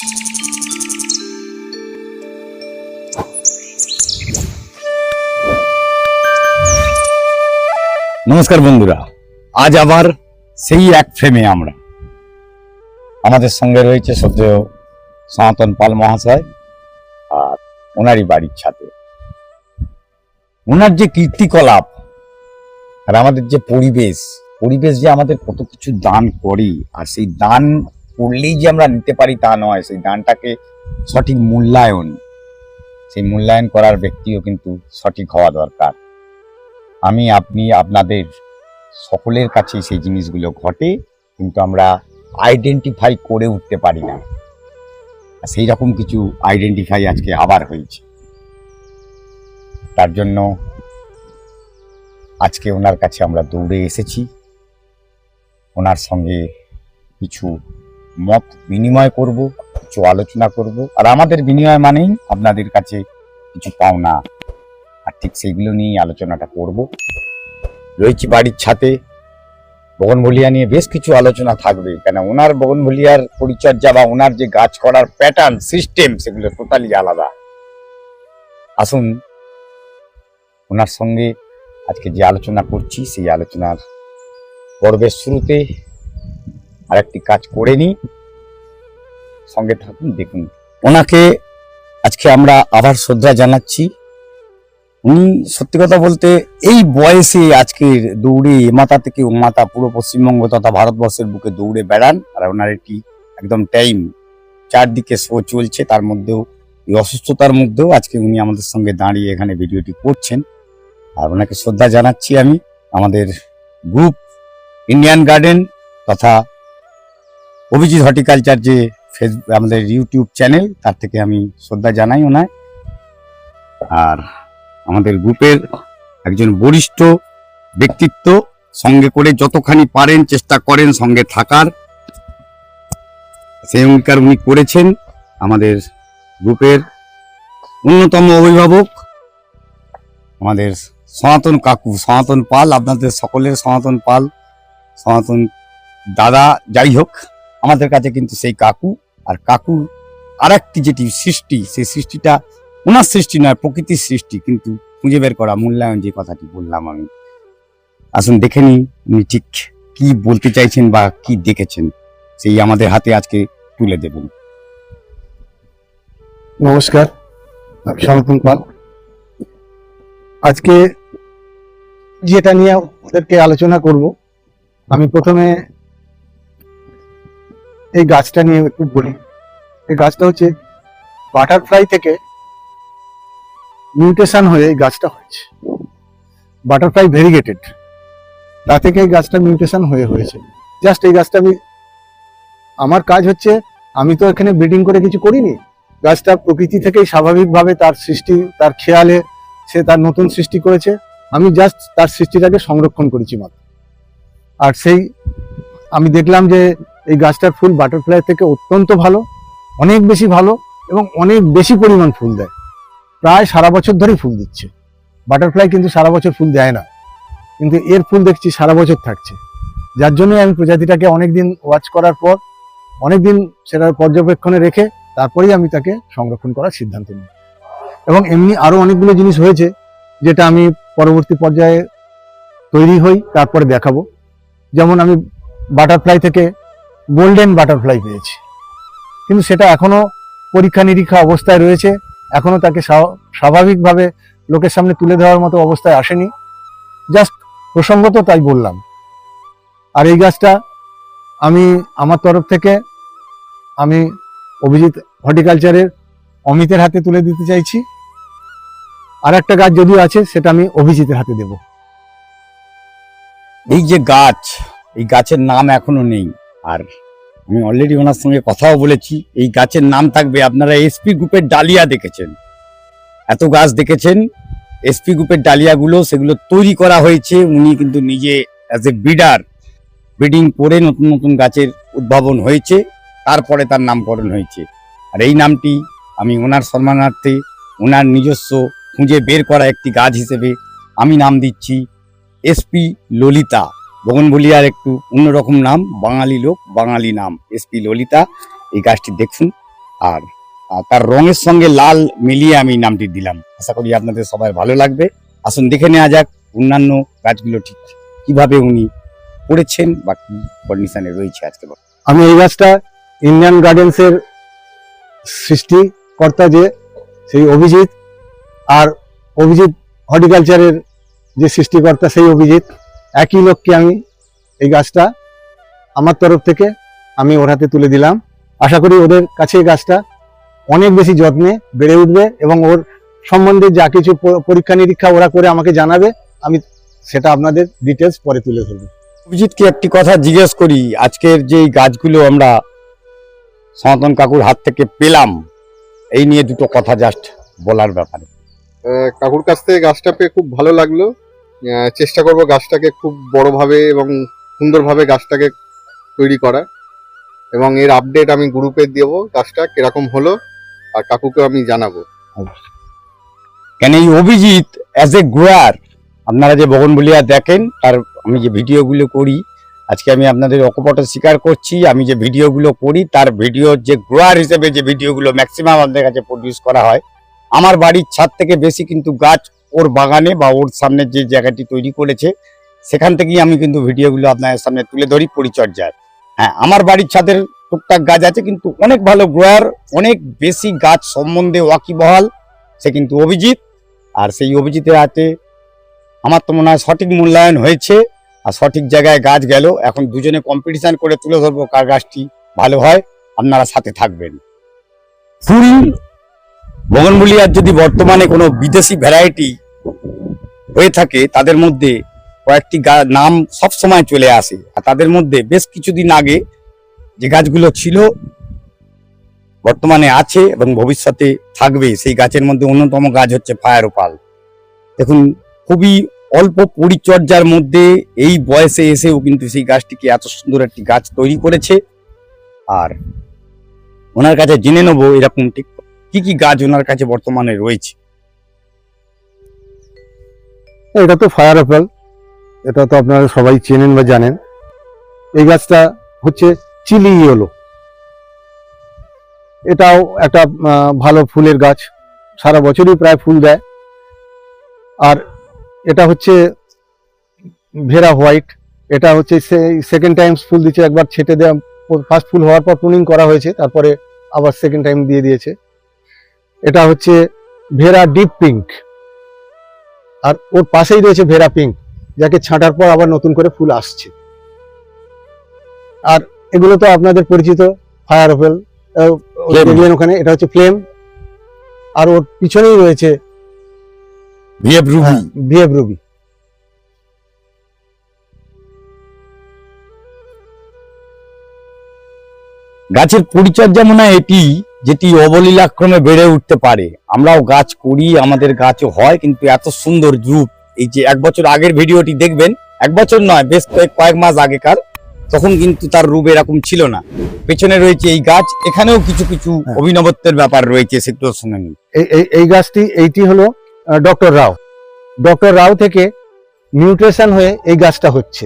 নমস্কার বন্ধুরা, আজ আবার সেই এক ফ্রেমে আমরা আমাদের সঙ্গে রয়েছে শ্রদ্ধেয় সনাতন পাল মহাশয় আর ওনারই বাড়ির ছাদে ওনার যে কীর্তিকলাপ আর আমাদের যে পরিবেশ যে আমাদের কত কিছু দান করি, আর সেই দান করলেই যে আমরা নিতে পারি তা নয়, সেই দানটাকে সঠিক সেই মূল্যায়ন করার ব্যক্তিও কিন্তু সঠিক হওয়া দরকার। আমি আপনি আপনাদের সকলের কাছে সেই জিনিসগুলো ঘটে, কিন্তু আমরা আইডেন্টিফাই করে উঠতে পারি না। সেই রকম কিছু আইডেন্টিফাই আজকে আবার হয়েছে। তার জন্য আজকে ওনার কাছে আমরা দৌড়ে এসেছি, ওনার সঙ্গে কিছু মত বিনিময় করব, কিছু আলোচনা করব। আর আমাদের বিনিময় মানেই আপনাদের কাছে কিছু পাওনা, আর ঠিক সেইগুলো নিয়েই আলোচনাটা করব। রয়েছি বাড়ির ছাদে, বগনভলিয়া নিয়ে বেশ কিছু আলোচনা থাকবে, কেন ওনার বগনভলিয়ার পরিচর্যা বা ওনার যে গাছ করার প্যাটার্ন সিস্টেম সেগুলো টোটালি আলাদা। আসুন ওনার সঙ্গে আজকে যে আলোচনা করছি সেই আলোচনার পর্বের শুরুতে আরেকটি কাজ করে নিই, সঙ্গে থাকুন, দেখুন। ওনাকে আজকে আমরা আবার শ্রদ্ধা জানাচ্ছি। উনি সত্যি কথা বলতে এই বয়সে আজকের দৌড়ে এমাতা থেকে ওমাতা পুরো পশ্চিমবঙ্গ তথা ভারতবর্ষের বুকে দৌড়ে বেড়ান, আর ওনার একটি একদম টাইম চারদিকে শো চলছে, তার মধ্যেও এই অসুস্থতার মধ্যেও আজকে উনি আমাদের সঙ্গে দাঁড়িয়ে এখানে ভিডিওটি করছেন, আর ওনাকে শ্রদ্ধা জানাচ্ছি আমি। আমাদের গ্রুপ ইন্ডিয়ান গার্ডেন তথা অভিজিৎ হর্টিকালচার যে আমাদের ইউটিউব চ্যানেল, তার থেকে আমি শ্রদ্ধা জানাই ওনায়। আর আমাদের গ্রুপের একজন বরিষ্ঠ ব্যক্তিত্ব, সঙ্গে করে যতখানি পারেন চেষ্টা করেন সঙ্গে থাকার, সেই অঙ্গীকার উনি করেছেন। আমাদের গ্রুপের অন্যতম অভিভাবক আমাদের সনাতন কাকু, সনাতন পাল, আপনাদের সকলের সনাতন পাল, সনাতন দাদা, যাই হোক আমাদের কাছে কিন্তু সেই কাকু। আর কাকুর আর একটি যেটি সৃষ্টি, সেই সৃষ্টিটা ওনার সৃষ্টি নয়, প্রকৃতির সৃষ্টি, কিন্তু খুঁজে বের করা, মূল্যায়ন, যে কথাটি বললাম আমি। আসুন দেখে নিই উনি ঠিক কি বলতে চাইছেন বা কি দেখেছেন, সেই আমাদের হাতে আজকে তুলে দেবেন। নমস্কার, আমি সনাতন পাল। আজকে যেটা নিয়ে ওদেরকে আলোচনা করব, আমি প্রথমে এই গাছটা নিয়ে একটু বলি। এই গাছটা হচ্ছে বাটারফ্লাই থেকে মিউটেশন হয়ে এই গাছটা হয়েছে। বাটারফ্লাই ভেরিগেটেড, তা থেকে এই গাছটা মিউটেশন হয়েছে। জাস্ট এই গাছটা আমার কাজ হচ্ছে, আমি তো এখানে ব্রিডিং করে কিছু করিনি। গাছটা প্রকৃতি থেকেই স্বাভাবিকভাবে তার সৃষ্টি, তার খেয়ালে সে তার নতুন সৃষ্টি করেছে। আমি জাস্ট তার সৃষ্টিটাকে সংরক্ষণ করেছি মাত্র। আর সেই আমি দেখলাম যে এই গাছটার ফুল বাটারফ্লাই থেকে অত্যন্ত ভালো, অনেক বেশি ভালো, এবং অনেক বেশি পরিমাণ ফুল দেয়। প্রায় সারা বছর ধরেই ফুল দিচ্ছে। বাটারফ্লাই কিন্তু সারা বছর ফুল দেয় না, কিন্তু এর ফুল দেখছি সারা বছর থাকছে। যার জন্যই আমি প্রজাতিটাকে অনেকদিন ওয়াচ করার পর, অনেকদিন সেটা পর্যবেক্ষণে রেখে তারপরেই আমি তাকে সংরক্ষণ করার সিদ্ধান্ত নিই। এবং এমনি আরো অনেকগুলো জিনিস হয়েছে যেটা আমি পরবর্তী পর্যায়ে তৈরি হই তারপরে দেখাবো। যেমন আমি বাটারফ্লাই থেকে গোল্ডেন বাটারফ্লাই পেয়েছি, কিন্তু সেটা এখনো পরীক্ষা নিরীক্ষা অবস্থায় রয়েছে, এখনো তাকে স্বাভাবিকভাবে লোকের সামনে তুলে দেওয়ার মতো অবস্থায় আসেনি। জাস্ট প্রসঙ্গত তাই বললাম। আর এই গাছটা আমি আমার তরফ থেকে আমি অভিজিৎ হর্টিকালচারের অমিতের হাতে তুলে দিতে চাইছি। আর একটা গাছ যদিও আছে, সেটা আমি অভিজিতের হাতে দেব। এই যে গাছ, এই গাছের নাম এখনো নেই, আর আমি অলরেডি ওনার সঙ্গে কথাও বলেছি। এই গাছের নাম থাকবে, আপনারা এসপি গ্রুপের ডালিয়া দেখেছেন, এত গাছ দেখেছেন, এসপি গ্রুপের ডালিয়াগুলো সেগুলো তৈরি করা হয়েছে। উনি কিন্তু নিজে অ্যাজ এ ব্রিডিং করে নতুন নতুন গাছের উদ্ভাবন হয়েছে, তারপরে তার নামকরণ হয়েছে। আর এই নামটি আমি ওনার সম্মানার্থে, ওনার নিজস্ব খুঁজে বের করা একটি গাছ হিসেবে আমি নাম দিচ্ছি এসপি ললিতা। বগনভলিয়ার একটু অন্যরকম নাম, বাঙালি লোক, বাঙালি নাম, এসপি ললিতা। এই গাছটি দেখুন, আর তার রঙের সঙ্গে লাল মিলিয়ে আমি নামটি দিলাম। আশা করি আপনাদের সবাই ভালো লাগবে। আসুন দেখে নেওয়া যাক অন্যান্য গাছগুলো ঠিক কিভাবে উনি করেছেন বা কি কন্ডিশনে রয়েছে আজকে। আমি এই গাছটা ইন্ডিয়ান গার্ডেন্সের সৃষ্টিকর্তা যে সেই অভিজিৎ, আর অভিজিৎ হর্টিকালচারের যে সৃষ্টিকর্তা সেই অভিজিৎ, একই লোককে আমি এই গাছটা আমার তরফ থেকে আমি ওর হাতে তুলে দিলাম। আশা করি ওদের কাছে এই গাছটা অনেক বেশি যত্নে বেড়ে উঠবে এবং ওর সম্বন্ধে যা কিছু পরীক্ষা নিরীক্ষা ওরা করে আমাকে জানাবে, আমি সেটা আপনাদের ডিটেলস পরে তুলে ধরবো। অভিজিৎকে একটি কথা জিজ্ঞেস করি, আজকের যে গাছগুলো আমরা সনাতন কাকুর হাত থেকে পেলাম, এই নিয়ে দুটো কথা জাস্ট বলার ব্যাপারে। কাকুর কাছ থেকে গাছটা পেয়ে খুব ভালো লাগলো। চেষ্টা করব গাছটাকে খুব বড়ভাবে এবং সুন্দরভাবে গাছটাকে তৈরি করা, এবং এর আপডেট আমি গ্রুপে দেবো গাছটা কিরকম হলো, আর কাকুকে আমি জানাবো। কেন এই অভিজিৎ অ্যাজ এ গ্রোয়ার, আপনারা যে বগনভেলিয়া দেখেন আর আমি যে ভিডিওগুলো করি, আজকে আমি আপনাদের অকপট স্বীকার করছি, আমি যে ভিডিওগুলো করি তার ভিডিও যে গ্রোয়ার হিসেবে যে ভিডিওগুলো ম্যাক্সিমাম আপনাদের কাছে প্রডিউস করা হয়, আমার বাড়ির ছাদ থেকে বেশি কিন্তু গাছ ওর বাগানে বা ওর সামনে যে জায়গাটি তৈরি করেছে সেখান থেকেই আমি কিন্তু ভিডিওগুলো আপনাদের সামনে তুলে ধরি পরিচর্যার। হ্যাঁ, আমার বাড়ির ছাদের টুকটাক গাছ আছে, কিন্তু অনেক ভালো গ্রোয়ার, অনেক বেশি গাছ সম্বন্ধে ওয়াকিবহাল সে কিন্তু অভিজিৎ। আর সেই অভিজিতের হাতে আমার তো মনে হয় সঠিক মূল্যায়ন হয়েছে আর সঠিক জায়গায় গাছ গেল। এখন দুজনে কম্পিটিশন করে তুলে ধরবো কার গাছটি ভালো হয়, আপনারা সাথে থাকবেন। ফুল বগনভেলিয়ার যদি বর্তমানে কোনো বিদেশি ভ্যারাইটি হয়ে থাকে তাদের মধ্যে কয়েকটি নাম সবসময় চলে আসে, আর তাদের মধ্যে বেশ কিছুদিন আগে যে গাছগুলো ছিল, বর্তমানে আছে এবং ভবিষ্যতে থাকবে, সেই গাছের মধ্যে অন্যতম গাছ হচ্ছে ফায়ার ওপাল। দেখুন, খুবই অল্প পরিচর্যার মধ্যে এই বয়সে এসেও কিন্তু সেই গাছটিকে এত সুন্দর একটি গাছ তৈরি করেছে। আর ওনার কাছে জেনে নেবো এরকম ঠিক কি কি গাছ ওনার কাছে বর্তমানে রয়েছে। এটা তো ফায়ার অ্যাপেল, এটা তো আপনারা সবাই চেনেন বা জানেন। এই গাছটা হচ্ছে চিলি ইয়েলো, এটাও একটা ভালো ফুলের গাছ, সারা বছরই প্রায় ফুল দেয়। আর এটা হচ্ছে ভেরা হোয়াইট, এটা হচ্ছে সেকেন্ড টাইম ফুল দিচ্ছে। একবার ছেটে দেওয়া, ফার্স্ট ফুল হওয়ার পর প্রুনিং করা হয়েছে, তারপরে আবার সেকেন্ড টাইম দিয়ে দিয়েছে। এটা হচ্ছে ভেরা ডিপ পিঙ্ক, আর ওর পাশেই রয়েছে ভেরা পিঙ্ক, যাকে ছাঁটার পর আবার নতুন করে ফুল আসছে। আর এগুলো তো আপনাদের পরিচিত ফায়ার অ্যাপেল, দেখলেন ওখানে, এটা হচ্ছে ফ্লেম। আর ওর পিছনেই রয়েছে ভিএফ রুবি। গাছের পরিচর্যা মনে হয় এটি যেটি অবলীলাক্রমে বেড়ে উঠতে পারে। আমরাও গাছ করি, আমাদের গাছও হয়, কিন্তু এত সুন্দর রূপ, এই যে 1 বছর আগের ভিডিওটি দেখবেন, 1 বছর নয়, বেশ কয়েক মাস আগেকার, তখন কিন্তু তার রূপ এরকম ছিল না। পেছনে রয়েছে এই গাছ, এখানেও কিছু কিছু অভিনবত্বের ব্যাপার রয়েছে, সেগুলো শুনে নিন। এই গাছটি, এইটি হলো ডক্টর রাও থেকে মিউটেশন হয়ে এই গাছটা হচ্ছে।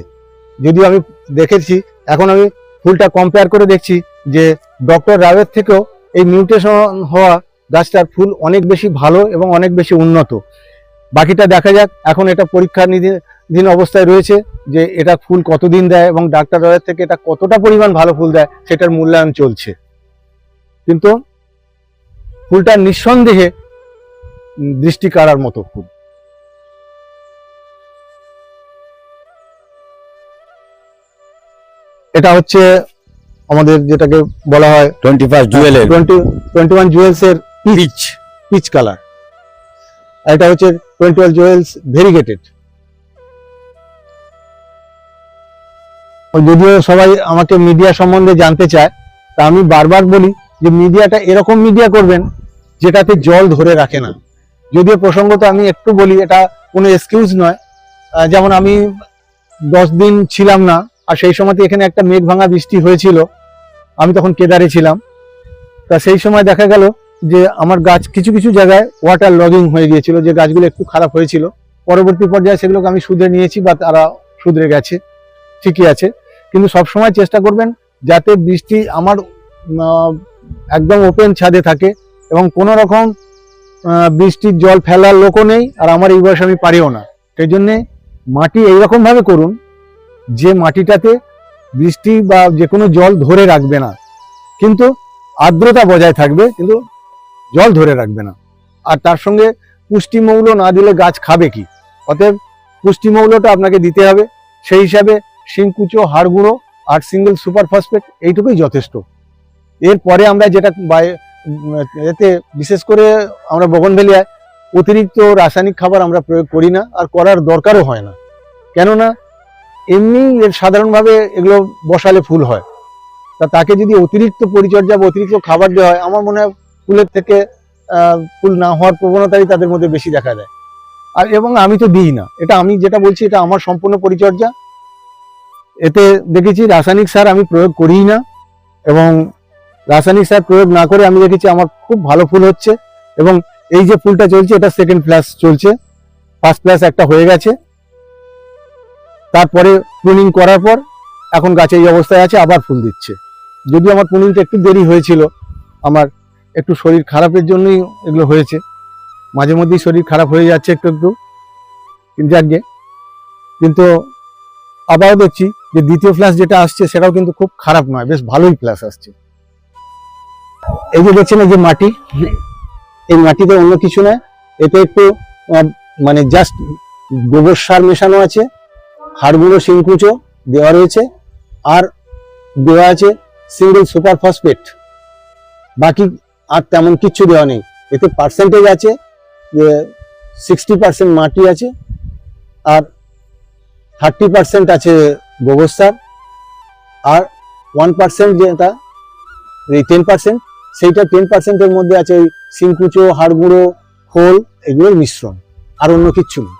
যদিও আমি দেখেছি, এখন আমি ফুলটা কম্পেয়ার করে দেখছি যে ডক্টর রাওয়ের থেকেও এই মিউটেশন হওয়া গাছটার ফুল অনেক বেশি ভালো এবং অনেক বেশি উন্নত। বাকিটা দেখা যাক, এখন এটা পরীক্ষা নিধীন অবস্থায় রয়েছে যে এটা ফুল কতদিন দেয় এবং ডাক্তার রাওয়ের থেকে এটা কতটা পরিমাণ ভালো ফুল দেয় সেটার মূল্যায়ন চলছে। কিন্তু ফুলটা নিঃসন্দেহে দৃষ্টি কাড়ার মতো ফুল। এটা হচ্ছে আমাদের যেটাকে বলা হয় 21 জুয়েলস এর পিচ কালার। এটা হচ্ছে 21 জুয়েলস ভেরিগেটেড। যদিও সবাই আমাকে মিডিয়া সম্বন্ধে জানতে চায়, তা আমি বারবার বলি যে মিডিয়াটা এরকম মিডিয়া করবেন যেটাতে জল ধরে রাখে না। যদিও প্রসঙ্গত আমি একটু বলি, এটা কোনো এক্সকিউজ নয়। যেমন আমি 10 দিন ছিলাম না, আর সেই সময়তে এখানে একটা মেঘ ভাঙা বৃষ্টি হয়েছিল, আমি তখন কেদারে ছিলাম। তা সেই সময় দেখা গেল যে আমার গাছ কিছু কিছু জায়গায় ওয়াটার লগিং হয়ে গিয়েছিল, যে গাছগুলো একটু খারাপ হয়েছিল। পরবর্তী পর্যায়ে সেগুলোকে আমি শুধরে নিয়েছি বা তারা শুধরে গেছে, ঠিকই আছে। কিন্তু সবসময় চেষ্টা করবেন যাতে বৃষ্টি আমার একদম ওপেন ছাদে থাকে এবং কোনো রকম বৃষ্টির জল ফেলার লোকও নেই, আর আমার এই বয়সে আমি পারিও না। সেই জন্যে মাটি এইরকম ভাবে করুন যে মাটিটাতে বৃষ্টি বা যে কোনো জল ধরে রাখবে না, কিন্তু আর্দ্রতা বজায় থাকবে, কিন্তু জল ধরে রাখবে না। আর তার সঙ্গে পুষ্টিমৌল না দিলে গাছ খাবে কি? অতএব পুষ্টিমৌলটা আপনাকে দিতে হবে। সেই হিসাবে শিংকুচো, হাড় গুঁড়ো আর সিঙ্গেল সুপার ফসফেট এইটুকুই যথেষ্ট। এরপরে আমরা যেটা এতে বিশেষ করে আমরা বোগনভেলিয়ায় অতিরিক্ত রাসায়নিক খাবার আমরা প্রয়োগ করি না, আর করার দরকারও হয় না। কেননা এমনি এর সাধারণভাবে এগুলো বসালে ফুল হয়, তাকে যদি অতিরিক্ত পরিচর্যা বা অতিরিক্ত খাবার দেওয়া হয়, আমার মনে হয় ফুলের থেকে ফুল না হওয়ার প্রবণতাই তাদের মধ্যে বেশি দেখা দেয়। আর এবং আমি তো দিই না, এটা আমি যেটা বলছি এটা আমার সম্পূর্ণ পরিচর্যা। এতে দেখেছি রাসায়নিক সার আমি প্রয়োগ করিই না, এবং রাসায়নিক সার প্রয়োগ না করে আমি দেখেছি আমার খুব ভালো ফুল হচ্ছে। এবং এই যে ফুলটা চলছে এটা সেকেন্ড ফ্ল্যাশ চলছে, ফার্স্ট ফ্ল্যাশ একটা হয়ে গেছে। তারপরে প্রুনিং করার পর এখন গাছে এই অবস্থায় আছে, আবার ফুল দিচ্ছে। যদিও আমার প্রুনিংটা একটু দেরি হয়েছিল, আমার একটু শরীর খারাপের জন্যই এগুলো হয়েছে। মাঝে মধ্যেই শরীর খারাপ হয়ে যাচ্ছে একটু একটু, কিন্তু আবারও দেখছি যে দ্বিতীয় ফ্ল্যাশ যেটা আসছে সেটাও কিন্তু খুব খারাপ নয়, বেশ ভালোই ফ্ল্যাশ আসছে। এই যে দেখছেন এই যে মাটি, এই মাটিতে অন্য কিছু নয়, এতে একটু মানে জাস্ট গোবর সার মেশানো আছে, হাড় গুঁড়ো শিংকুচো দেওয়া রয়েছে, আর দেওয়া আছে সিঙ্গেল সুপার ফসফেট। বাকি আর তেমন কিচ্ছু দেওয়া নেই। এতে পার্সেন্টেজ আছে যে 60% মাটি আছে, আর 30% আছে গোবর সার, আর 1% যেটা 10%, সেইটা 10%-এর মধ্যে আছে ওই শিংকুচো, হাড় গুঁড়ো, খোল, এগুলোর মিশ্রণ, আর অন্য কিচ্ছু নেই।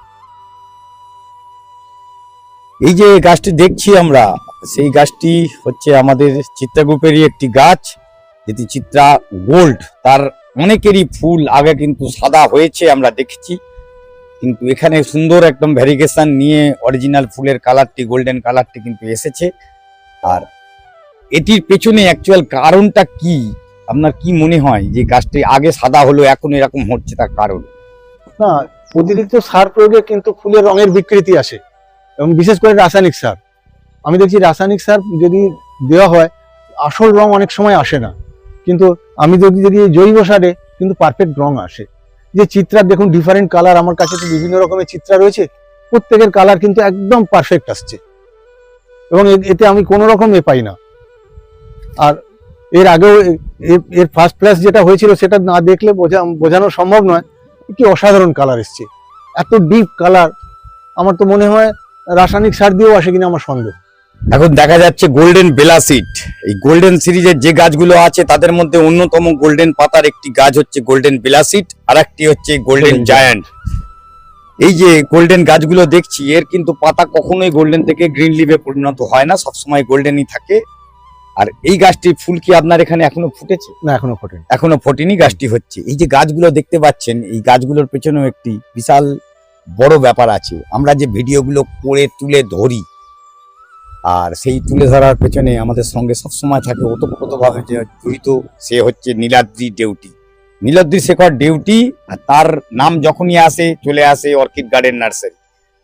এই যে গাছটি দেখছি আমরা, সেই গাছটি হচ্ছে আমাদের চিত্রা গ্রুপেরই একটি গাছ, যেটি চিত্রা গোল্ড। তার অনেকেরই ফুল আগে কিন্তু সাদা হয়েছে আমরা দেখেছি, কিন্তু এখানে সুন্দর একদম ভ্যারিগেশন নিয়ে অরিজিনাল ফুলের কালারটি, গোল্ডেন কালারটি কিন্তু এসেছে। আর এটির পেছনে অ্যাকচুয়াল কারণটা কি, আপনার কি মনে হয় যে গাছটি আগে সাদা হলো এখন এরকম হচ্ছে, তার কারণ? না, অতিরিক্ত সার প্রয়োগে কিন্তু ফুলের রঙের বিকৃতি আসে, এবং বিশেষ করে রাসায়নিক সার। আমি দেখছি রাসায়নিক সার যদি দেওয়া হয় আসল রং অনেক সময় আসে না, কিন্তু আমি যদি জৈব সারে কিন্তু পারফেক্ট রং আসে। যে চিত্রার দেখুন ডিফারেন্ট কালার, আমার কাছে তো বিভিন্ন রকমের চিত্রা রয়েছে, প্রত্যেকের কালার কিন্তু একদম পারফেক্ট আসছে, এবং এতে আমি কোনো রকম পাই না। আর এর আগেও এর ফার্স্ট ফ্ল্যাশ যেটা হয়েছিল সেটা না দেখলে বোঝানো সম্ভব নয়, কি অসাধারণ কালার এসছে, এত ডিপ কালার। আমার তো মনে হয় রাসায়নিক সার দিয়েও আসে কিনা আমার সন্দেহ। এখন দেখা যাচ্ছে গোল্ডেন বেলাসিট। এই গোল্ডেন সিরিজের যে গাছগুলো আছে তাদের মধ্যে অন্যতম গোল্ডেন পাতার একটি গাছ হচ্ছে গোল্ডেন বেলাসিট, আর একটি হচ্ছে গোল্ডেন জায়ান্ট। এই যে গোল্ডেন গাছগুলো দেখছি, এর কিন্তু পাতা কখনোই গোল্ডেন থেকে গ্রিন লিভে পরিণত হয় না, সবসময় গোল্ডেনই থাকে। আর এই গাছটির ফুল কি আপনার এখানে এখনো ফুটেছে? না, এখনো ফোটেনি। এখনো ফোটেনি, গাছটি হচ্ছে। এই যে গাছগুলো দেখতে পাচ্ছেন, এই গাছগুলোর পেছনেও একটি বিশাল বড় ব্যাপার আছে। আমরা যে ভিডিওগুলো করে তুলে ধরি, আর সেই তুলে ধরার পেছনে আমাদের সঙ্গে সবসময় থাকে ওতপ্রোতভাবে যে জড়িত, সে হচ্ছে নীলাদ্রি ডেউটি, নীলাদ্রি শেখর ডেউটি। আর তার নাম যখনই আসে চলে আসে অর্কিড গার্ডেন নার্সারি।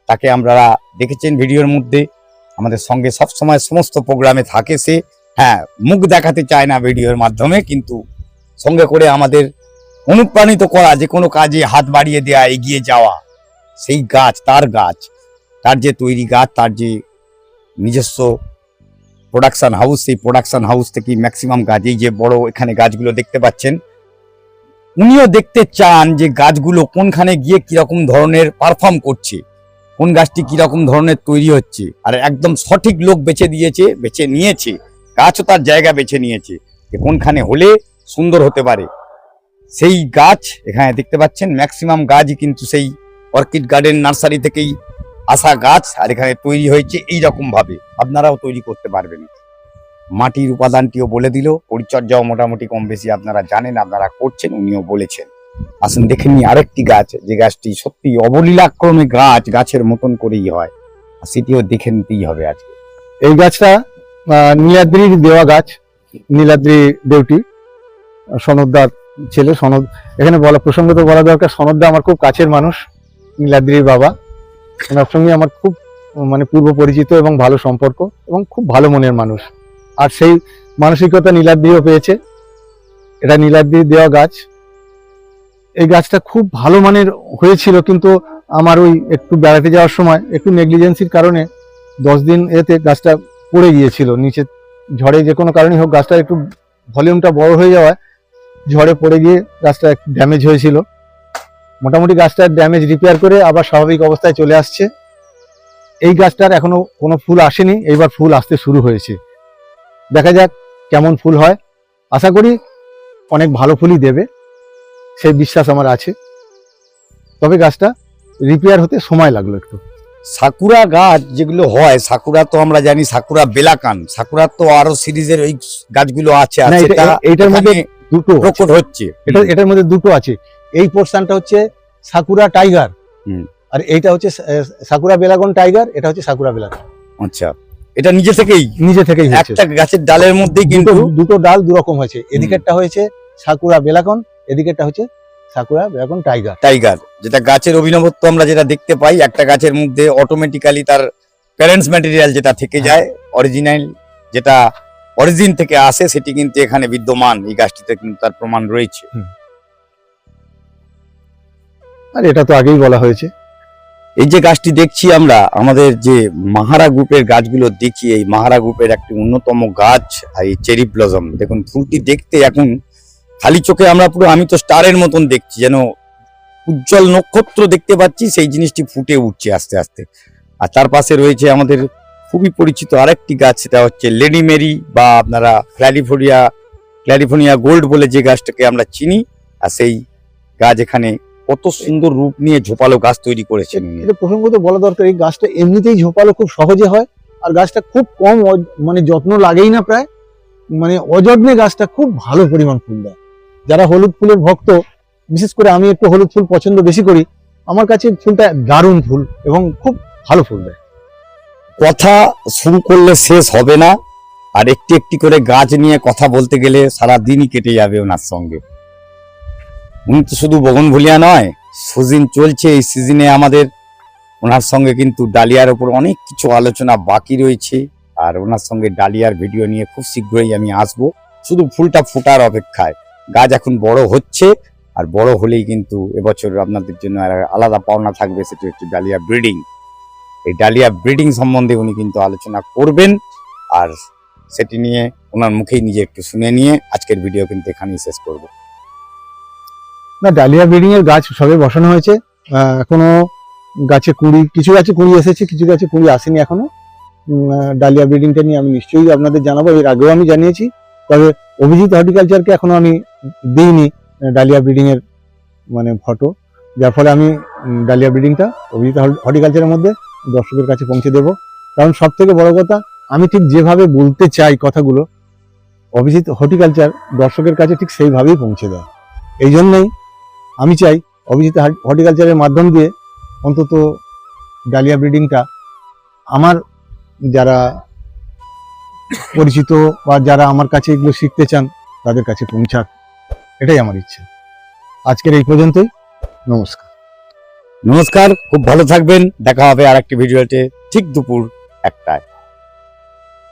তাকে আমরা দেখেছেন ভিডিওর মধ্যে, আমাদের সঙ্গে সবসময় সমস্ত প্রোগ্রামে থাকে সে। হ্যাঁ, মুখ দেখাতে চায় না ভিডিওর মাধ্যমে, কিন্তু সঙ্গে করে আমাদের অনুপ্রাণিত করা, যে কোনো কাজে হাত বাড়িয়ে দেওয়া, এগিয়ে যাওয়া। সেই গাছ, তার যে তৈরি গাছ, তার যে নিজস্ব প্রোডাকশন হাউস, সেই প্রোডাকশন হাউস থেকে ম্যাক্সিমাম গাছ, এই যে বড় এখানে গাছগুলো দেখতে পাচ্ছেন, উনিও দেখতে চান যে গাছগুলো কোনখানে গিয়ে কিরকম ধরনের পারফর্ম করছে, কোন গাছটি কিরকম ধরনের তৈরি হচ্ছে। আর একদম সঠিক লোক বেছে নিয়েছে, গাছও তার জায়গা বেছে নিয়েছে যে কোনখানে হলে সুন্দর হতে পারে। সেই গাছ এখানে দেখতে পাচ্ছেন, ম্যাক্সিমাম গাছই কিন্তু সেই অর্কিড গার্ডেন নার্সারি থেকেই আসা গাছ, আর এখানে তৈরি হয়েছে এই রকম ভাবে। আপনারাও তৈরি করতে পারবেন। মাটির উপাদানটিও বলে দিল, পরিচর্যাও মোটামুটি কম বেশি আপনারা জানেন, আপনারা করছেন, উনিও বলেছেন। আসুন দেখে নিই আরেকটি গাছ, যে গাছটি সত্যি অবলীলাক্রমে গাছের মতন করেই হয়, আর সেটিও দেখে নিতেই হবে আজকে। এই গাছটা নীলাদ্রির দেওয়া গাছ, নীলাদ্রি ডেউটি। সনদদার ছেলে সনদ। এখানে প্রসঙ্গত বলা দরকার, সনদদা আমার খুব কাছের মানুষ, নীলাদ্রির বাবা। ওনার সঙ্গে আমার খুব মানে পূর্ব পরিচিত এবং ভালো সম্পর্ক, এবং খুব ভালো মনের মানুষ। আর সেই মানসিকতা নীলাদ্রিও পেয়েছে। এটা নীলাদ্রির দেওয়া গাছ। এই গাছটা খুব ভালো মানের হয়েছিল, কিন্তু আমার ওই একটু বেড়াতে যাওয়ার সময় একটু নেগলিজেন্সির কারণে 10 দিন এতে গাছটা পড়ে গিয়েছিল নিচে। ঝড়ে যে কোনো কারণে হোক, গাছটা একটু ভলিউমটা বড় হয়ে যাওয়ায় ঝড়ে পড়ে গিয়ে গাছটা একটু ড্যামেজ হয়েছিল। মোটামুটি গাছটার ড্যামেজ রিপেয়ার করে আবার স্বাভাবিক অবস্থায় চলে আসছে। এই গাছটার এখনো কোনো ফুল আসেনি, এইবার ফুল আসতে শুরু হয়েছে। দেখা যাক কেমন ফুল হয়। আশা করি অনেক ভালো ফুলই দেবে, সেই বিশ্বাস আমার আছে। তবে গাছটা রিপেয়ার হতে সময় লাগলো একটু। সাকুরা গাছ যেগুলো হয়, সাকুরা তো আমরা জানি, সাকুরা বেলাকান, সাকুরা তো আরো সিরিজের ওই গাছগুলো আছে, আর না, সেটা এইটার মধ্যে এখানে দুটো প্রকট হচ্ছে। এটার মধ্যে দুটো আছে। এই পোর্শনটা হচ্ছে সাকুরা টাইগার, হুম। আর এইটা হচ্ছে সাকুরা বেলাগন টাইগার। এটা হচ্ছে সাকুরা বেলাগন। আচ্ছা, এটা নিজে থেকেই নিজে থেকেই হচ্ছে। একটা গাছের ডালের মধ্যেই কিন্তু দুটো ডাল দু রকম হয়েছে। এদিকেরটা হয়েছে সাকুরা বেলাগন, এদিকেরটা হচ্ছে সাকুরা বেলাগন টাইগার। টাইগার, যেটা গাছের অভিনবত্ব আমরা যেটা দেখতে পাই, একটা গাছের মধ্যে অটোমেটিক্যালি তার প্যারেন্টস ম্যাটেরিয়াল যেটা থেকে যায়, অরিজিনাল যেটা অরিজিন থেকে আসে, সেটি কিন্তু এখানে বিদ্যমান। এই গাছটিতে কিন্তু তার প্রমাণ রয়েছে। আর এটা তো আগেই বলা হয়েছে। এই যে গাছটি দেখছি আমরা, আমাদের যে মাহারা গ্রুপের গাছগুলো দেখি, এই মাহারা গ্রুপের একটি অন্যতম গাছ আর এই চেরি ব্লজম। দেখুন ফুলটি দেখতে এখন খালি চোখে আমরা পুরো, আমি তো স্টারের মতন দেখছি, যেন উজ্জ্বল নক্ষত্র দেখতে পাচ্ছি, সেই জিনিসটি ফুটে উঠছে আস্তে আস্তে। আর তার পাশে রয়েছে আমাদের খুবই পরিচিত আরেকটি গাছ, সেটা হচ্ছে লেডি মেরি, বা আপনারা ক্যালিফোর্নিয়া গোল্ড বলে যে গাছটাকে আমরা চিনি। আর সেই গাছ এখানে কত সুন্দর রূপ নিয়ে ঝোপালো গাছ তৈরি করেছেন উনি। এটা প্রসঙ্গত বলা দরকার, এই গাছটা এমনিতেই ঝোপালো খুব সহজে হয়। আর গাছটা খুব কম মানে যত্ন লাগেই না প্রায়, মানে অযত্নে গাছটা খুব ভালো পরিমাণ ফুল দেয়। যারা হলুদ ফুলের ভক্ত, বিশেষ করে আমি একটু হলুদ ফুল পছন্দ বেশি করি, আমার কাছে ফুলটা দারুণ ফুল এবং খুব ভালো ফুল দেয়। কথা শুরু করলে শেষ হবে না, আর একটি একটি করে গাছ নিয়ে কথা বলতে গেলে সারা দিনই কেটে যাবে ওনার সঙ্গে। উনি তো শুধু বগনভুলিয়া নয়, সিজন চলছে, এই সিজনে আমাদের ওনার সঙ্গে কিন্তু ডালিয়ার উপর অনেক কিছু আলোচনা বাকি রয়েছে। আর ওনার সঙ্গে ডালিয়ার ভিডিও নিয়ে খুব শীঘ্রই আমি আসবো, শুধু ফুলটা ফোটার অপেক্ষায়। গাছ এখন বড় হচ্ছে, আর বড় হলেই কিন্তু এবছর আপনাদের জন্য আলাদা পাওনা থাকবে, সেটা হচ্ছে ডালিয়া ব্রিডিং। এই ডালিয়া ব্রিডিং সম্বন্ধে উনি কিন্তু আলোচনা করবেন, আর সেটি নিয়ে ওনার মুখেই নিজে একটু শুনে নিয়ে আজকের ভিডিও কিন্তু এখানেই শেষ করব। না, ডালিয়া ব্রিডিং এর গাছ সবে বসানো হয়েছে। এখনো গাছে কিছু গাছে কুড়ি এসেছে, কিছু গাছে কুড়ি আসেনি এখনো। ডালিয়া ব্রিডিংটা নিয়ে আমি নিশ্চয়ই আপনাদের জানাবো, এর আগেও আমি জানিয়েছি। তবে অভিজিৎ হর্টিকালচারকে এখনো আমি দিইনি ডালিয়া ব্রিডিং এর মানে ফটো, যার ফলে আমি ডালিয়া ব্রিডিংটা অভিজিৎ হর্টিকালচারের মধ্যে দর্শকের কাছে পৌঁছে দেব। কারণ সব থেকে বড় কথা, আমি ঠিক যেভাবে বলতে চাই কথাগুলো, অভিজিৎ হর্টিকালচার দর্শকের কাছে ঠিক সেইভাবেই পৌঁছে দেয়। এই জন্যই আমি চাই অভিজিৎ হর্টিকালচারের মাধ্যম দিয়ে অন্তত ডালিয়া ব্রিডিংটা আমার যারা পরিচিত বা যারা আমার কাছে এগুলো শিখতে চান তাদের কাছে পৌঁছাক, এটাই আমার ইচ্ছে। আজকের এই পর্যন্তই, নমস্কার। নমস্কার, খুব ভালো থাকবেন। দেখা হবে আর একটি ভিডিওতে ঠিক দুপুর 1টায়।